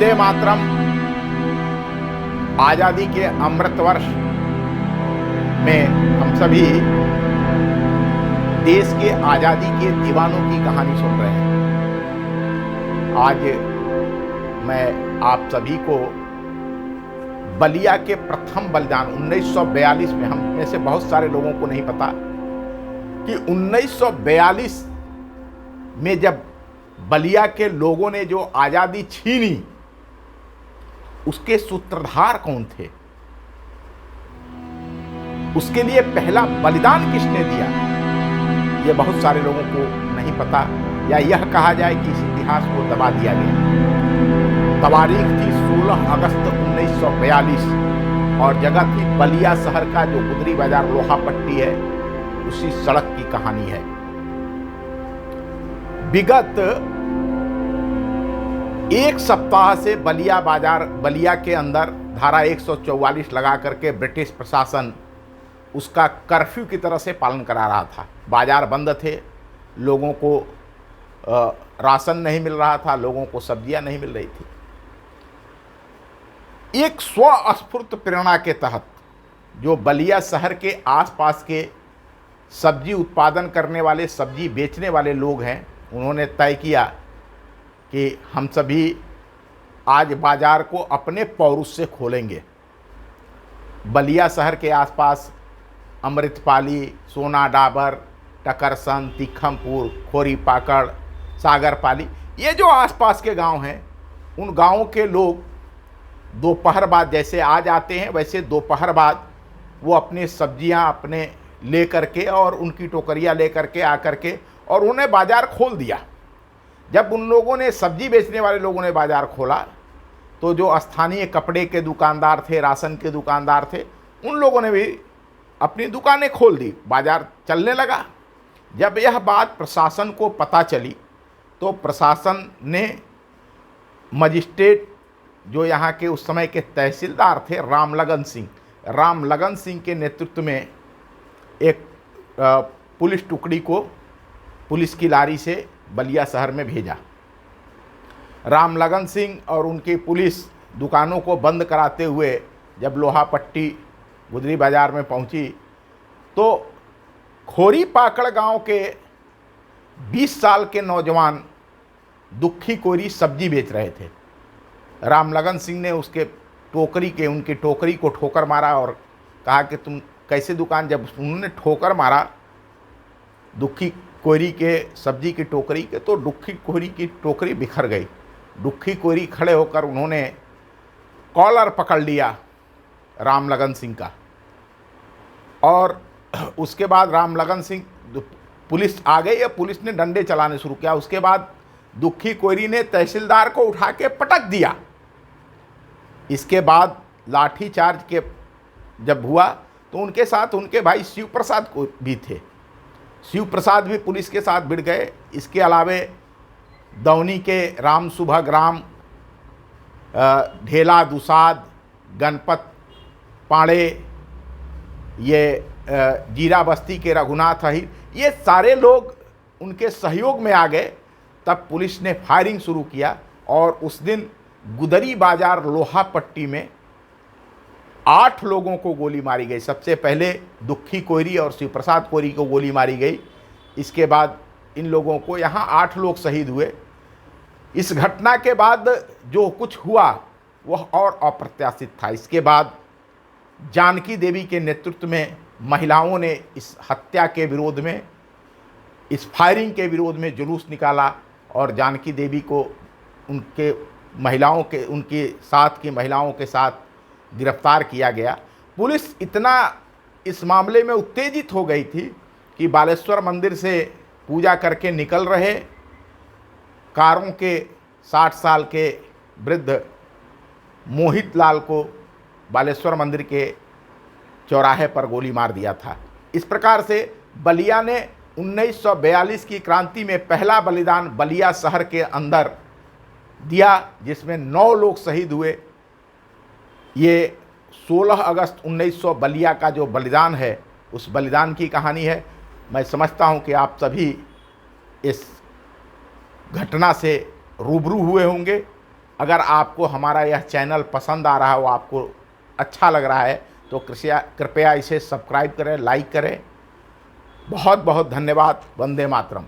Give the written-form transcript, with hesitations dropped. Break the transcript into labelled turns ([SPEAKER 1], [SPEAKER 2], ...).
[SPEAKER 1] वंदे मातरम आज़ादी के अमृत वर्ष में हम सभी देश के आज़ादी के दीवानों की कहानी सुन रहे हैं। आज मैं आप सभी को बलिया के प्रथम बलिदान 1942 में, हम में से बहुत सारे लोगों को नहीं पता कि 1942 में जब बलिया के लोगों ने जो आज़ादी छीनी, उसके सूत्रधार कौन थे, उसके लिए पहला बलिदान किसने दिया, यह बहुत सारे लोगों को नहीं पता, या यह कहा जाए कि इस इतिहास को दबा दिया गया। तारीख थी 16 अगस्त 1942 और जगह थी बलिया शहर का जो गुदरी बाजार लोहा पट्टी है, उसी सड़क की कहानी है। विगत एक सप्ताह से बलिया के अंदर धारा 144 लगा करके ब्रिटिश प्रशासन उसका कर्फ्यू की तरह से पालन करा रहा था। बाजार बंद थे, लोगों को राशन नहीं मिल रहा था, लोगों को सब्जियां नहीं मिल रही थी। एक स्वस्फूर्त प्रेरणा के तहत जो बलिया शहर के आसपास के सब्जी उत्पादन करने वाले, सब्जी बेचने वाले लोग हैं, उन्होंने तय किया कि हम सभी आज बाजार को अपने पौरुष से खोलेंगे। बलिया शहर के आसपास अमृतपाली, सोना डाबर, टकरसन, तीखमपुर, खोरी पाकड़, सागरपाली, ये जो आसपास के गांव हैं, उन गांवों के लोग दोपहर बाद, जैसे आज आते हैं वैसे दोपहर बाद वो अपनी सब्जियां अपने ले करके और उनकी टोकरियां ले करके आकर के और उन्हें बाजार खोल दिया। जब उन लोगों ने, सब्जी बेचने वाले लोगों ने बाजार खोला, तो जो स्थानीय कपड़े के दुकानदार थे, राशन के दुकानदार थे, उन लोगों ने भी अपनी दुकानें खोल दी, बाजार चलने लगा। जब यह बात प्रशासन को पता चली तो प्रशासन ने मजिस्ट्रेट, जो यहाँ के उस समय के तहसीलदार थे रामलगन सिंह के नेतृत्व में एक पुलिस टुकड़ी को पुलिस की लारी से बलिया शहर में भेजा। रामलगन सिंह और उनकी पुलिस दुकानों को बंद कराते हुए जब लोहा पट्टी गुदरी बाजार में पहुंची तो खोरी पाकड़ गांव के 20 साल के नौजवान दुखी कोरी सब्जी बेच रहे थे। रामलगन सिंह ने उनकी टोकरी को ठोकर मारा और कहा कि तुम कैसे दुकान, जब उन्होंने ठोकर मारा दुखी कोरी के सब्जी की टोकरी के, तो दुखी कोरी की टोकरी बिखर गई। दुखी कोरी खड़े होकर उन्होंने कॉलर पकड़ लिया रामलगन सिंह का, और उसके बाद रामलगन सिंह, पुलिस आ गई, या पुलिस ने डंडे चलाने शुरू किया। उसके बाद दुखी कोरी ने तहसीलदार को उठा के पटक दिया। इसके बाद लाठीचार्ज के जब हुआ तो उनके साथ उनके भाई शिव प्रसाद को भी थे। शिव प्रसाद भी पुलिस के साथ भिड़ गए। इसके अलावे दौनी के राम सुभग राम, ढेला दुसाद, गणपत पाड़े, ये जीरा बस्ती के रघुनाथ अहिर, ये सारे लोग उनके सहयोग में आ गए। तब पुलिस ने फायरिंग शुरू किया और उस दिन गुदरी बाजार लोहा पट्टी में 8 लोगों को गोली मारी गई। सबसे पहले दुखी कोरी और शिव प्रसाद कोरी को गोली मारी गई। इसके बाद इन लोगों को, यहाँ 8 लोग शहीद हुए। इस घटना के बाद जो कुछ हुआ वह और अप्रत्याशित था। इसके बाद जानकी देवी के नेतृत्व में महिलाओं ने इस हत्या के विरोध में, इस फायरिंग के विरोध में जुलूस निकाला और जानकी देवी को उनके साथ की महिलाओं के साथ गिरफ्तार किया गया। पुलिस इतना इस मामले में उत्तेजित हो गई थी कि बालेश्वर मंदिर से पूजा करके निकल रहे कारों के 60 साल के वृद्ध मोहित लाल को बालेश्वर मंदिर के चौराहे पर गोली मार दिया था। इस प्रकार से बलिया ने 1942 की क्रांति में पहला बलिदान बलिया शहर के अंदर दिया, जिसमें 9 लोग शहीद हुए। ये 16 अगस्त 1900 बलिया का जो बलिदान है, उस बलिदान की कहानी है। मैं समझता हूँ कि आप सभी इस घटना से रूबरू हुए होंगे। अगर आपको हमारा यह चैनल पसंद आ रहा हो, आपको अच्छा लग रहा है, तो कृपया इसे सब्सक्राइब करें, लाइक करें। बहुत बहुत धन्यवाद। वंदे मातरम।